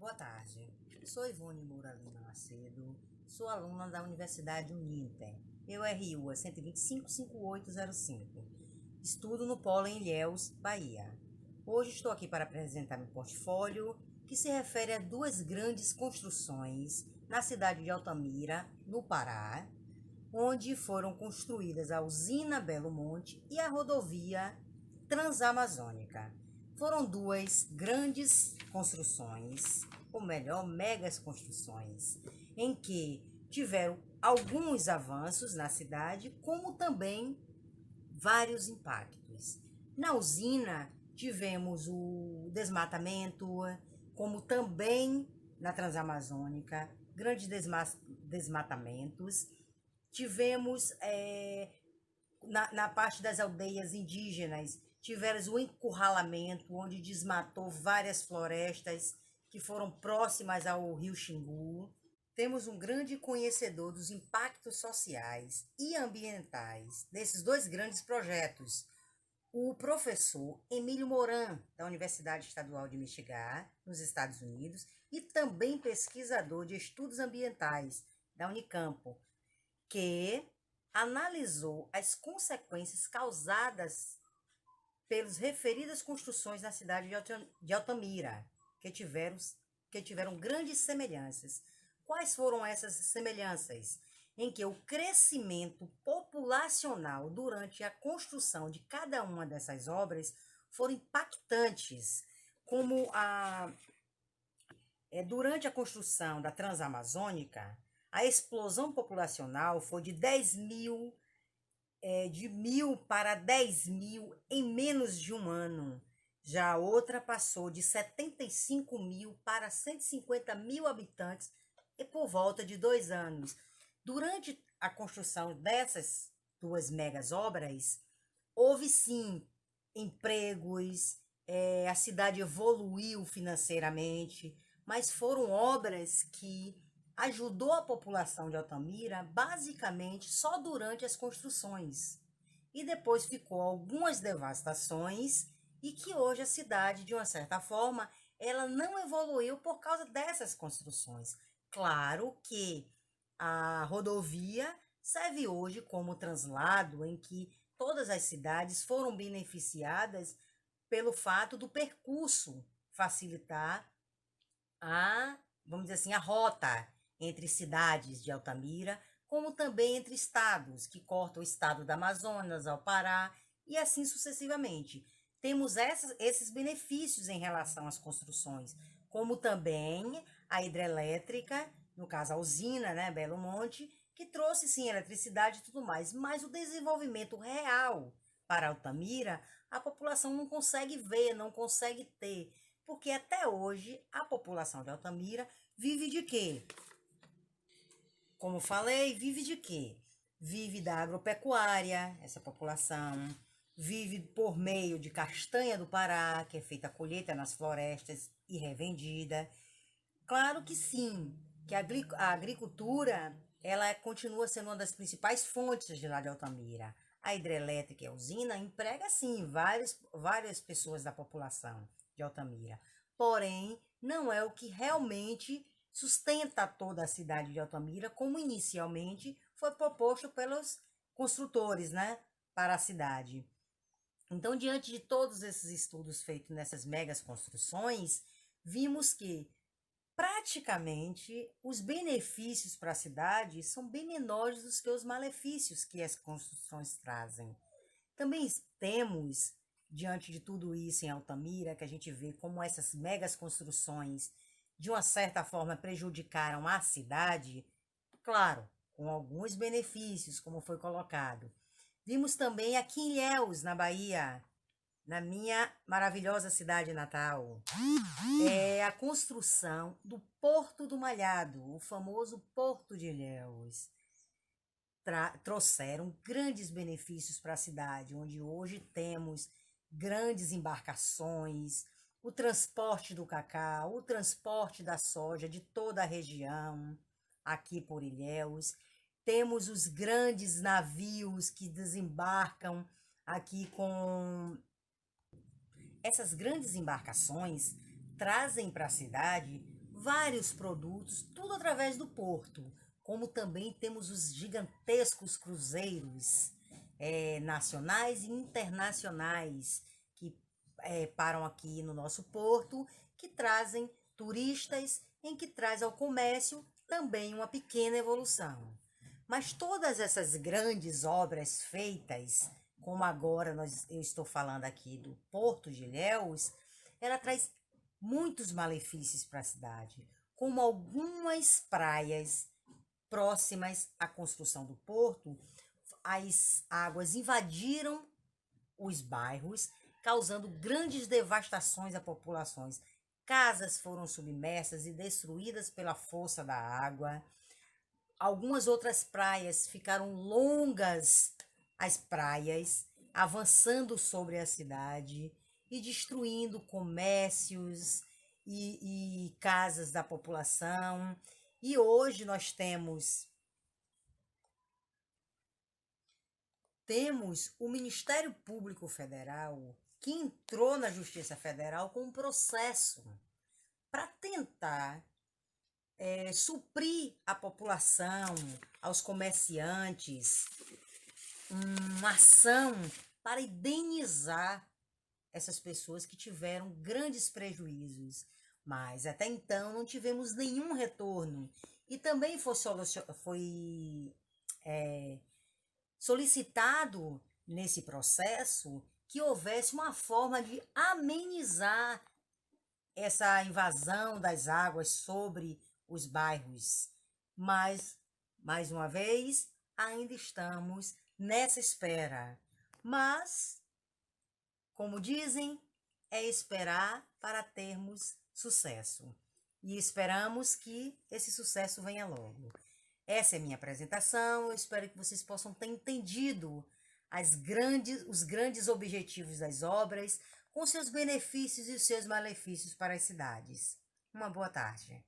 Boa tarde, sou Ivone Moura Lima Macedo, sou aluna da Universidade Uninter, EURU 125-5805. Estudo no Polo em Ilhéus, Bahia. Hoje estou aqui para apresentar meu portfólio, que se refere a duas grandes construções na cidade de Altamira, no Pará, onde foram construídas a usina Belo Monte e a rodovia Transamazônica. Foram duas grandes construções, ou melhor, megas construções, em que tiveram alguns avanços na cidade, como também vários impactos. Na usina, tivemos o desmatamento, como também na Transamazônica, grandes desmatamentos. Tivemos na parte das aldeias indígenas, tivemos o encurralamento, onde desmatou várias florestas que foram próximas ao rio Xingu. Temos um grande conhecedor dos impactos sociais e ambientais desses dois grandes projetos, o professor Emílio Moran, da Universidade Estadual de Michigan, nos Estados Unidos, e também pesquisador de estudos ambientais da Unicamp, que analisou as consequências causadas pelas referidas construções na cidade de Altamira, que tiveram grandes semelhanças. Quais foram essas semelhanças? Em que o crescimento populacional durante a construção de cada uma dessas obras foram impactantes, como durante a construção da Transamazônica, a explosão populacional foi de 10.000, de 1.000 para 10.000 em menos de um ano. Já a outra passou de 75.000 para 150.000 habitantes e por volta de 2 anos. Durante a construção dessas duas megas obras, houve sim empregos, a cidade evoluiu financeiramente, mas foram obras que ajudou a população de Altamira basicamente só durante as construções. E depois ficou algumas devastações e que hoje a cidade, de uma certa forma, ela não evoluiu por causa dessas construções. Claro que a rodovia serve hoje como translado em que todas as cidades foram beneficiadas pelo fato do percurso facilitar vamos dizer assim, a rota entre cidades de Altamira, como também entre estados, que cortam o estado do Amazonas ao Pará, e assim sucessivamente. Temos esses benefícios em relação às construções, como também a hidrelétrica, no caso a usina, né, Belo Monte, que trouxe sim eletricidade e tudo mais, mas o desenvolvimento real para Altamira, a população não consegue ver, não consegue ter, porque até hoje a população de Altamira vive de quê? Como falei, vive de quê? Vive da agropecuária, essa população, vive por meio de castanha do Pará, que é feita a colheita nas florestas e revendida. Claro que sim, que a agricultura ela continua sendo uma das principais fontes de lá de Altamira. A hidrelétrica e a usina emprega sim várias pessoas da população de Altamira. Porém, não é o que realmente sustenta toda a cidade de Altamira, como inicialmente foi proposto pelos construtores, né, para a cidade. Então, diante de todos esses estudos feitos nessas megas construções, vimos que praticamente os benefícios para a cidade são bem menores do que os malefícios que as construções trazem. Também temos, diante de tudo isso em Altamira, que a gente vê como essas megas construções, de uma certa forma, prejudicaram a cidade, claro, com alguns benefícios, como foi colocado. Vimos também aqui em Ilhéus, na Bahia, na minha maravilhosa cidade natal, a construção do Porto do Malhado, o famoso Porto de Ilhéus. Trouxeram grandes benefícios para a cidade, onde hoje temos grandes embarcações, o transporte do cacau, o transporte da soja de toda a região, aqui por Ilhéus. Temos os grandes navios que desembarcam aqui com essas grandes embarcações, trazem para a cidade vários produtos, tudo através do porto. Como também temos os gigantescos cruzeiros nacionais e internacionais que param aqui no nosso porto, que trazem turistas, em que traz ao comércio também uma pequena evolução. Mas todas essas grandes obras feitas, como agora eu estou falando aqui do Porto de Ilhéus, ela traz muitos malefícios para a cidade, como algumas praias próximas à construção do porto, as águas invadiram os bairros, causando grandes devastações a populações. Casas foram submersas e destruídas pela força da água. Algumas outras praias ficaram longas, as praias, avançando sobre a cidade e destruindo comércios e casas da população. E hoje nós temos o Ministério Público Federal que entrou na Justiça Federal com um processo para tentar suprir à população, aos comerciantes, uma ação para indenizar essas pessoas que tiveram grandes prejuízos. Mas até então não tivemos nenhum retorno. E também foi solicitado nesse processo que houvesse uma forma de amenizar essa invasão das águas sobre os bairros. Mas, mais uma vez, ainda estamos nessa espera. Mas, como dizem, é esperar para termos sucesso. E esperamos que esse sucesso venha logo. Essa é a minha apresentação. Eu espero que vocês possam ter entendido os grandes objetivos das obras, com seus benefícios e os seus malefícios para as cidades. Uma boa tarde.